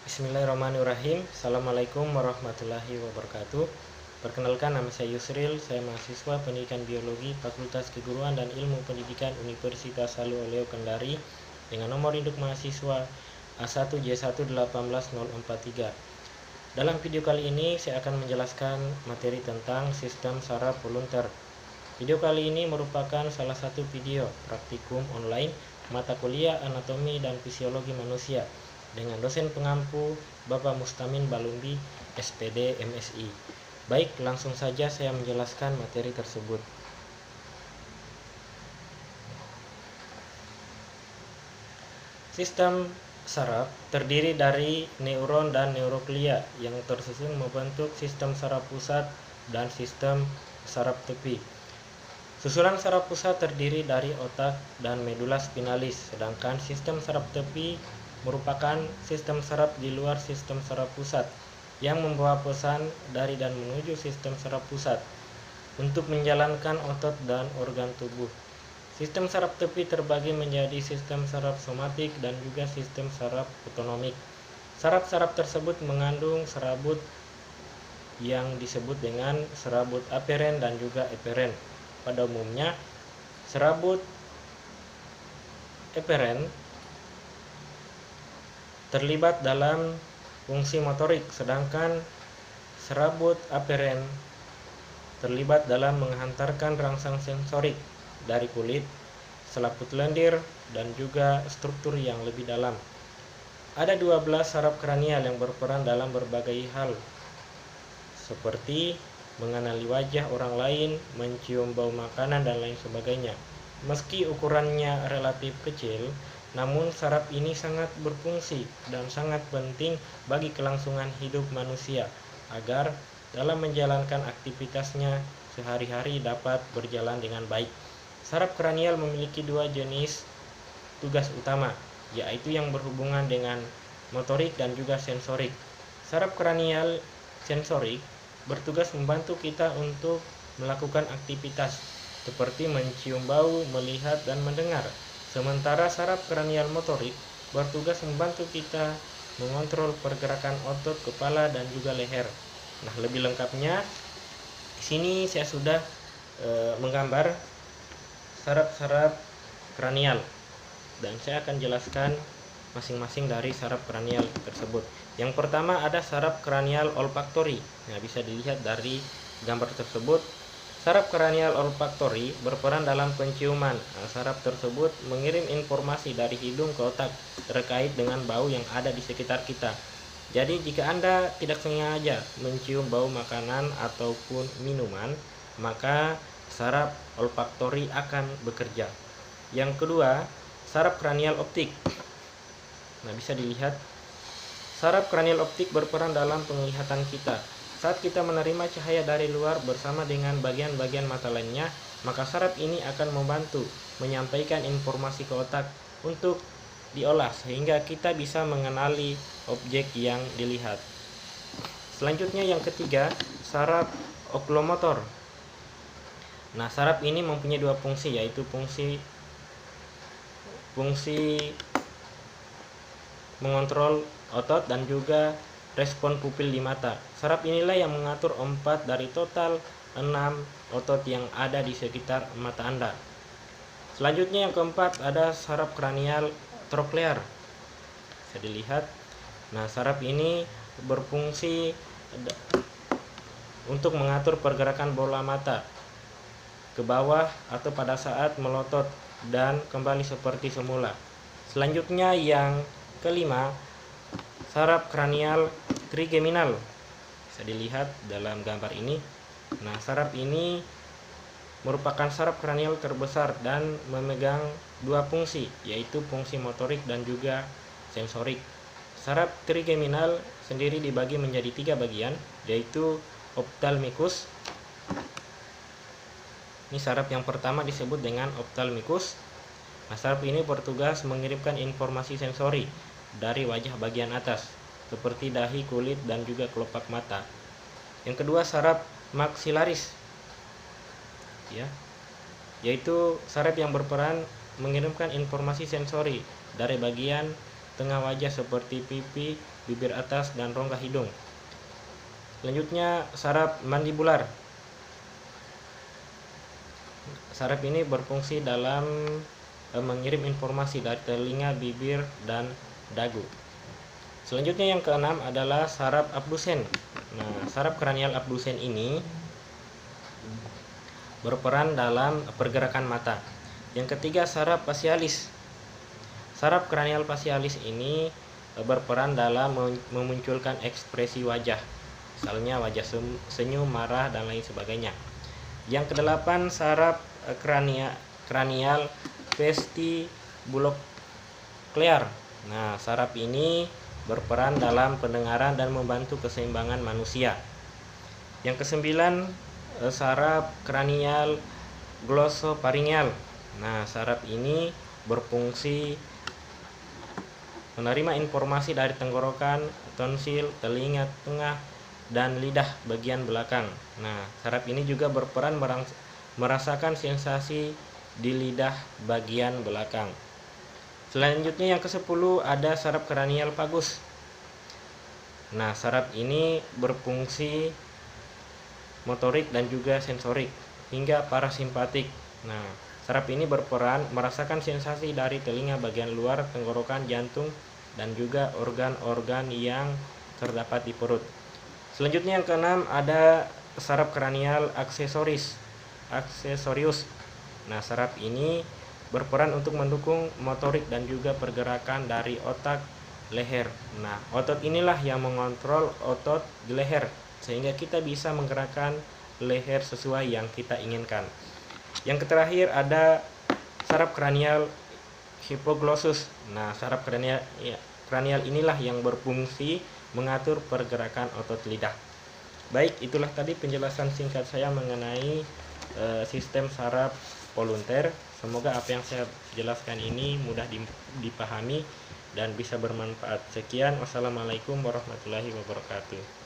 Bismillahirrahmanirrahim. Assalamualaikum warahmatullahi wabarakatuh. Perkenalkan, nama saya Yusril. Saya mahasiswa Pendidikan Biologi Fakultas Keguruan dan Ilmu Pendidikan Universitas Halu Oleo Kendari dengan nomor induk mahasiswa A1J1181043. Dalam video kali ini saya akan menjelaskan materi tentang sistem saraf volunteer. Video kali ini merupakan salah satu video praktikum online mata kuliah Anatomi dan Fisiologi Manusia dengan dosen pengampu Bapak Mustamin Balumbi, SPD MSI. Baik, langsung saja saya menjelaskan materi tersebut. Sistem saraf terdiri dari neuron dan neuroglia yang tersusun membentuk sistem saraf pusat dan sistem saraf tepi. Susunan saraf pusat terdiri dari otak dan medula spinalis, sedangkan sistem saraf tepi merupakan sistem saraf di luar sistem saraf pusat yang membawa pesan dari dan menuju sistem saraf pusat untuk menjalankan otot dan organ tubuh. Sistem saraf tepi terbagi menjadi sistem saraf somatik dan juga sistem saraf otonomik. Saraf-saraf tersebut mengandung serabut yang disebut dengan serabut aferen dan juga eferen. Pada umumnya, serabut eferen terlibat dalam fungsi motorik, sedangkan serabut aferen terlibat dalam menghantarkan rangsang sensorik dari kulit, selaput lendir, dan juga struktur yang lebih dalam. Ada 12 saraf kranial yang berperan dalam berbagai hal, seperti mengenali wajah orang lain, mencium bau makanan, dan lain sebagainya. Meski ukurannya relatif kecil, namun saraf ini sangat berfungsi dan sangat penting bagi kelangsungan hidup manusia agar dalam menjalankan aktivitasnya sehari-hari dapat berjalan dengan baik. Saraf kranial memiliki dua jenis tugas utama, yaitu yang berhubungan dengan motorik dan juga sensorik. Saraf kranial sensorik bertugas membantu kita untuk melakukan aktivitas seperti mencium bau, melihat, dan mendengar. Sementara saraf kranial motorik bertugas membantu kita mengontrol pergerakan otot kepala dan juga leher. Nah, lebih lengkapnya di sini saya sudah menggambar saraf-saraf kranial dan saya akan jelaskan masing-masing dari saraf kranial tersebut. Yang pertama ada saraf kranial olfaktori. Nah, bisa dilihat dari gambar tersebut. Saraf kranial olfaktori berperan dalam penciuman. Nah, saraf tersebut mengirim informasi dari hidung ke otak terkait dengan bau yang ada di sekitar kita. Jadi jika Anda tidak sengaja mencium bau makanan ataupun minuman, maka saraf olfaktori akan bekerja. Yang kedua, saraf kranial optik. Nah, bisa dilihat saraf kranial optik berperan dalam penglihatan kita. Saat kita menerima cahaya dari luar bersama dengan bagian-bagian mata lainnya, maka saraf ini akan membantu menyampaikan informasi ke otak untuk diolah sehingga kita bisa mengenali objek yang dilihat. Selanjutnya yang ketiga, saraf okulomotor. Nah, saraf ini mempunyai dua fungsi, yaitu fungsi mengontrol otot dan juga respon pupil di mata. Saraf inilah yang mengatur 4 dari total 6 otot yang ada di sekitar mata Anda. Selanjutnya yang keempat ada saraf kranial troklear. Bisa dilihat. Nah, saraf ini berfungsi untuk mengatur pergerakan bola mata ke bawah atau pada saat melotot dan kembali seperti semula. Selanjutnya yang kelima, saraf kranial trigeminal. Bisa dilihat dalam gambar ini. Nah, saraf ini merupakan saraf kranial terbesar dan memegang dua fungsi, yaitu fungsi motorik dan juga sensorik. Saraf trigeminal sendiri dibagi menjadi 3 bagian, yaitu ophthalmicus. Ini saraf yang pertama disebut dengan ophthalmicus. Nah, saraf ini bertugas mengirimkan informasi sensori dari wajah bagian atas seperti dahi, kulit, dan juga kelopak mata. Yang kedua saraf maxillaris, ya, yaitu saraf yang berperan mengirimkan informasi sensori dari bagian tengah wajah seperti pipi, bibir atas, dan rongga hidung. Selanjutnya saraf mandibular. Saraf ini berfungsi dalam mengirim informasi dari telinga, bibir, dan dagu. Selanjutnya yang keenam adalah saraf abdusen. Nah, saraf kranial abdusen ini berperan dalam pergerakan mata. Yang ketiga, saraf facialis. Saraf kranial facialis ini berperan dalam memunculkan ekspresi wajah, misalnya wajah senyum, marah, dan lain sebagainya. Yang kedelapan, saraf kranial vestibuloclear. Nah, saraf ini berperan dalam pendengaran dan membantu keseimbangan manusia. Yang kesembilan, saraf kranial glosopharyngeal. Nah, saraf ini berfungsi menerima informasi dari tenggorokan, tonsil, telinga tengah, dan lidah bagian belakang. Nah, saraf ini juga berperan merasakan sensasi di lidah bagian belakang. Selanjutnya yang ke-10 ada saraf kranial vagus. Nah, saraf ini berfungsi motorik dan juga sensorik hingga parasimpatik. Nah, saraf ini berperan merasakan sensasi dari telinga bagian luar, tenggorokan, jantung, dan juga organ-organ yang terdapat di perut. Selanjutnya yang keenam ada saraf kranial aksesorius. Nah, saraf ini berperan untuk mendukung motorik dan juga pergerakan dari otak leher. Nah, otot inilah yang mengontrol otot di leher, sehingga kita bisa menggerakkan leher sesuai yang kita inginkan. Yang terakhir ada saraf kranial hipoglossus. Nah, saraf kranial inilah yang berfungsi mengatur pergerakan otot lidah. Baik, itulah tadi penjelasan singkat saya mengenai sistem saraf volunteer. Semoga apa yang saya jelaskan ini mudah dipahami dan bisa bermanfaat. Sekian, wassalamualaikum warahmatullahi wabarakatuh.